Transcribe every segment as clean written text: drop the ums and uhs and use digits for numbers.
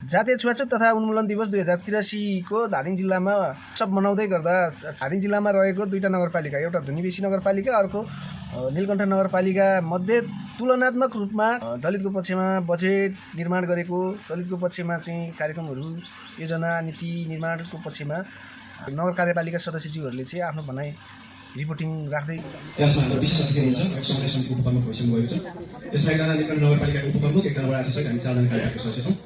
जातीय छुवाछुत तथा उन्मूलन दिवस 2083 को धादिङ जिल्लामा सब मनाउँदै गर्दा धादिङ जिल्लामा रहेको दुईटा नगरपालिका, एउटा धुनीबेसी नगरपालिका, अर्को नीलकण्ठ नगरपालिका मध्ये तुलनात्मक रूपमा दलितको पक्षमा बजेट निर्माण गरेको, दलितको पक्षमा चाहिँ कार्यक्रमहरू योजना नीति निर्माणको पक्षमा नगर कार्यपालिका सदस्यज्यूहरूले चाहिँ आफ्नो भनाइ रिपोर्टिङ राख्दै त्यसमा हाम्रो विशेष अतिथि हुनुहुन्छ समन्वय समितिको उपप्रमुख भइसक्नु भएको छ। यसमा एकजना नीलकण्ठ नगरपालिकाको उपप्रमुख, एकजना वडा अध्यक्ष, हामी 4 जना कार्यपालिका सदस्य छौँ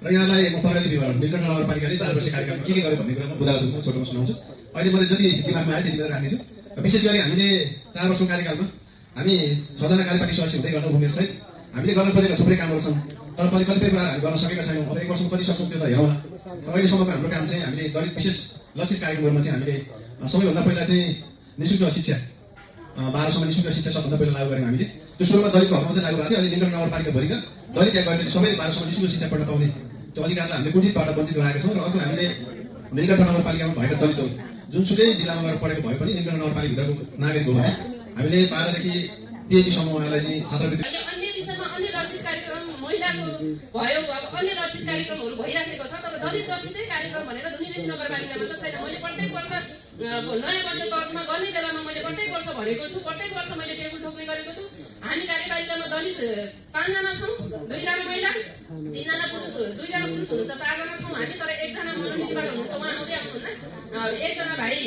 र यहाँलाई म प्रगति विवरण नीलकण्ठ नगरपालिकाले 4 वर्ष कार्यक्रम के गर्यो भन्ने कुरामा बुझाउँछु, छोटोमा सुनाउँछु। अहिले मैले जति दिमागमा आयो त्यति बेला राख्नेछु। विशेष गरी हामीले 4 वर्षको कार्यकालमा हामी 6 जना कार्यपालिका सदस्य हुँदै गर्दा उमेर सहित हामीले गर्न खोजेका थुप्रै कामहरू छन्, तर कतिपय कुराहरू हामी गर्न सकेका छैनौँ। अब 1 वर्षमा कति सक्छौँ त्यो त हेरौँला। अहिलेसम्मको हाम्रो काम चाहिँ हामीले दलित विशेष लक्षित कार्यक्रमहरूमा चाहिँ हामीले सबैभन्दा पहिला चाहिँ निःशुल्क शिक्षा 12 निःशुल्क शिक्षा सबभन्दा पहिला लागू गऱ्यौँ हामीले। त्यो सुरुमा दलितको हकमा मात्रै लागू भएको थियो। अहिले नीलकण्ठ नगरपालिकाभरिका दलित या गैर सबै 12 निःशुल्क शिक्षा पढ्न पाउने त्यो अधिकारलाई हामीले कुण्ठितबाट वञ्चित गराएका छौँ। र अर्को हामीले नीलकण्ठ नगरपालिकामा भएका दलितहरू जुनसुकै जिल्लामा गएर पढेको भए पनि नीलकण्ठ नगरपालिकाभित्रको नागरिक हो भने हामीले 12 देखि PhD सम्म उहाँलाई चाहिँ छात्रवृत्ति अन्य विषयमा अन्य लक्षित कार्यक्रम महिलाको भयो, अब अन्य लक्षित कार्यक्रमहरू भइराखेको छ, तर दलित लक्षितै कार्यक्रम भनेर धुनीबेसी नगरपालिकामा चाहिँ छैन। मैले प्रत्येक वर्ष नयाँ बजेट तर्फमा गर्ने बेलामा मैले प्रत्येक वर्ष भनेको छु, प्रत्येक वर्ष मैले टेबल ठोक्ने गरेको छु। हामी कार्यपालिकामा दलित 5 जना छौँ, 2 जना महिला, 3 जना पुरुष, 2 जना पुरुष हुनुहुन्छ, 4 जना छौँ हामी। तर 1 जना मनोनितबाट हुनुहुन्छ, उहाँ आउँदै आउनुहुन्न। 1 जना भाइ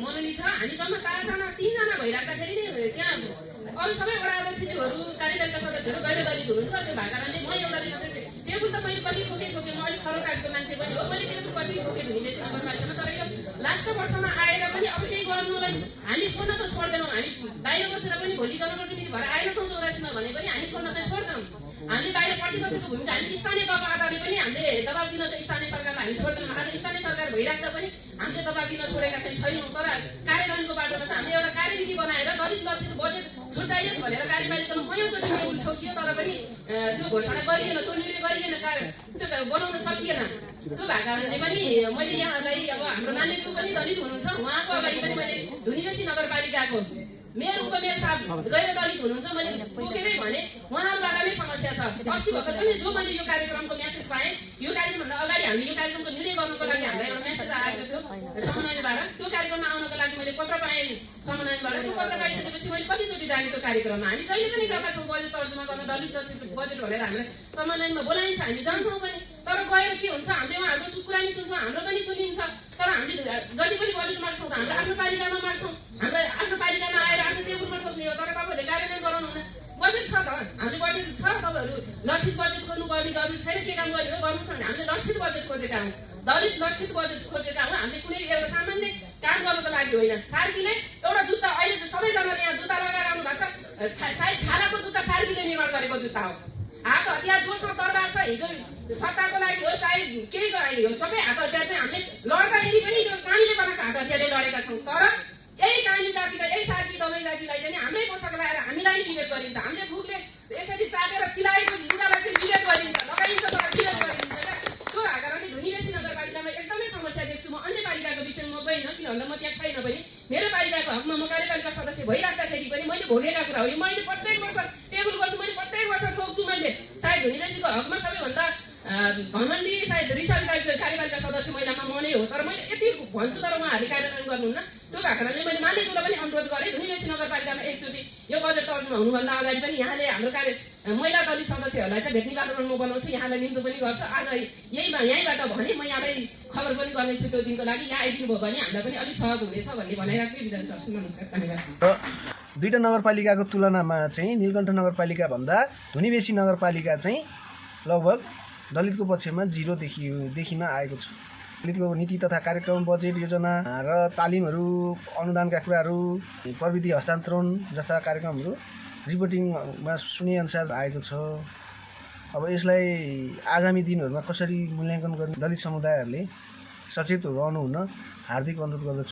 मनोनित छ। हामी जम्मा 4 जना 3 जना भइराख्दाखेरि नि त्यहाँ अरू सबै वडा अध्यक्षज्यूहरू कार्यपालिका सदस्यहरू गैर दलित हुनुहुन्छ। त्यो भएको कारणले म एउटाले मात्रै टेबल त मैले कति ठोकेँ म अलिक खरो टाइपको मान्छे पनि हो, मैले टेबल कति ठोकेँ धुनीबेसी नगरपालिकामा। तर यो लास्ट वर्षमा आएर पनि अब केही गर्नुलाई हामी छोड्न त छोड्दैनौँ। हामी बाहिर बसेर पनि भोलि जनप्रतिनिधि भएर आएनछौँ 84मा भने पनि हामी छोड्न चाहिँ छोड्दैनौँ। हामीले बाहिर प्रतिपक्षको भूमिका हामी स्थानीय तहको आधारले पनि हामीले दबाब दिन चाहिँ स्थानीय सरकारलाई हामी छोड्दैनौँ। आज स्थानीय सरकार भइराख्दा पनि हामीले दबाब दिन छोडेका चाहिँ छैनौँ। तर कार्यान्वयनको बाटोमा चाहिँ हामीले एउटा कार्यविधि बनाएर दलित लक्षित बजेट छुट्याइयोस् भनेर कार्यपालिकामा कयौँचोटि टेबल ठोकियो, तर पनि त्यो घोषणा गरिएन, त्यो निर्णय गरिएन, त्यो बनाउन सकिएन। त्यो भएको कारणले पनि मैले यहाँलाई अब हाम्रो मान्यज्यू पनि दलित हुनुहुन्छ, उहाँको अगाडि पनि मैले धुनीबेसी नगरपालिकाको मेयर उपमेयर साहब गैर दलित हुनुहुन्छ, मैले बोकेरै भने उहाँहरूबाट नै समस्या छ। अस्ति भर्खर पनि जो मैले यो कार्यक्रमको म्यासेज पाएँ, यो कार्यक्रमभन्दा अगाडि हामीले यो कार्यक्रमको निर्णय गर्नको लागि हामीलाई एउटा म्यासेज आएको थियो समन्वयबाट। त्यो कार्यक्रममा आउनको लागि मैले पत्र पाएँ समन्वयबाट। त्यो पत्र पाइसकेपछि मैले कतिचोटि जाने त्यो कार्यक्रममा। हामी जहिले पनि गएका छौँ बजेट तर्जुमा गर्न, दलित बजेट भनेर हामीलाई समन्वयमा बोलाइन्छ, हामी जान्छौँ पनि। तर गएर के हुन्छ, हामीले उहाँहरूको कुरा नि सुन्छौँ, हाम्रो पनि सुनिन्छ। तर हामीले जति पनि बजेट माग्छौँ त हाम्रो आफ्नो पालिकामा माग्छौँ, हाम्रो आफ्नो पालिकामा आएर आफ्नो टेबलमा ठोक्ने हो। तर तपाईँहरूले कार्यान्वयन गराउनुहुन्न। बजेट छ त, हाम्रो बजेट छ, तपाईँहरू लक्षित बजेट खोज्नुपर्ने जरुरी छैन। के काम गरेको गर्नुहोस् भने हामीले लक्षित बजेट खोजेका हौँ, दलित लक्षित बजेट खोजेका हौँ। हामीले कुनै एउटा सामान्य काम गर्नको लागि होइन। सार्कीले एउटा जुत्ता, अहिले सबैजनाले यहाँ जुत्ता लगाएर आउनु भएको छ, सायद छालाको जुत्ता सार्कीले निर्माण गरेको जुत्ता हो। हात हतियार जोसँग दरबार छ, हिजो सत्ताको लागि हो चाहे केही गराइने हो, सबै हात हतियार चाहिँ हामीले लड्दाखेरि पनि त्यो कामीले बनाएको हात हतियारले लडेका छौँ। तर यही कामी जातिका, यही सार्की दमाई जातिलाई चाहिँ हाम्रै पोसाक लगाएर हामीलाई विभेद गरिन्छ। हामीले फुकले यसरी चाटेर सिलाएको लुगालाई चाहिँ विभेद गरिन्छ, लगाइन्छ तर विभेद गरिन्छ क्या। त्यो भएको कारणले धुनीबेसी नगरपालिकामा एकदमै समस्या देख्छु म। अन्य पालिकाको विषयमा म गइनँ, किन भन्दा म त्यहाँ छैन पनि। मेरो पालिकाको हकमा म कार्यपालिका सदस्य भइराख्दाखेरि पनि मैले भोगेका कुरा हो। मैले प्रत्येक वर्ष टेबल गर्छु, मैले प्रत्येक वर्ष ठोक्छु। मैले सायद धुनीबेसीको हकमा सबैभन्दा घमण्डी सायद रिसाल टाइपको कार्यपालिका सदस्य महिलामा म नै हो। तर मैले यति भन्छु, तर उहाँहरूले कार्यान्वयन गर्नुहुन्न। त्यो भएको कारणले मैले मान्यज्यूलाई पनि अनुरोध गरेँ, धुनीबेसी नगरपालिकामा एकचोटि यो बजेट तर्जुमा हुनुभन्दा अगाडि पनि यहाँले हाम्रो महिला दलित सदस्यहरूलाई चाहिँ भेट्ने वातावरण म बनाउँछु, यहाँलाई निम्तो पनि गर्छु। आज यहीँबाट भने म यहाँलाई खबर पनि गर्नेछु त्यो दिनको लागि। यहाँ आइदिनु भयो भने हामीलाई पनि अलिक सहज हुनेछ भन्ने भनाइराख्दै बिदा गर्छु। नमस्कार, धन्यवाद। दुईटा नगरपालिकाको तुलनामा चाहिँ नीलकण्ठ नगरपालिका भन्दा धुनीबेसी नगरपालिका चाहिँ लगभग दलितको पक्षमा 0 देखिन आएको छ। दलितको नीति तथा कार्यक्रम, बजेट योजना र तालिमहरू, अनुदानका कुराहरू, प्रविधि हस्तान्तरण जस्ता कार्यक्रमहरू रिपोर्टिङमा सुनेअनुसार आएको छ। अब यसलाई आगामी दिनहरूमा कसरी मूल्याङ्कन गर्ने दलित समुदायहरूले सचेत रहनु हुन हार्दिक अनुरोध गर्दछु।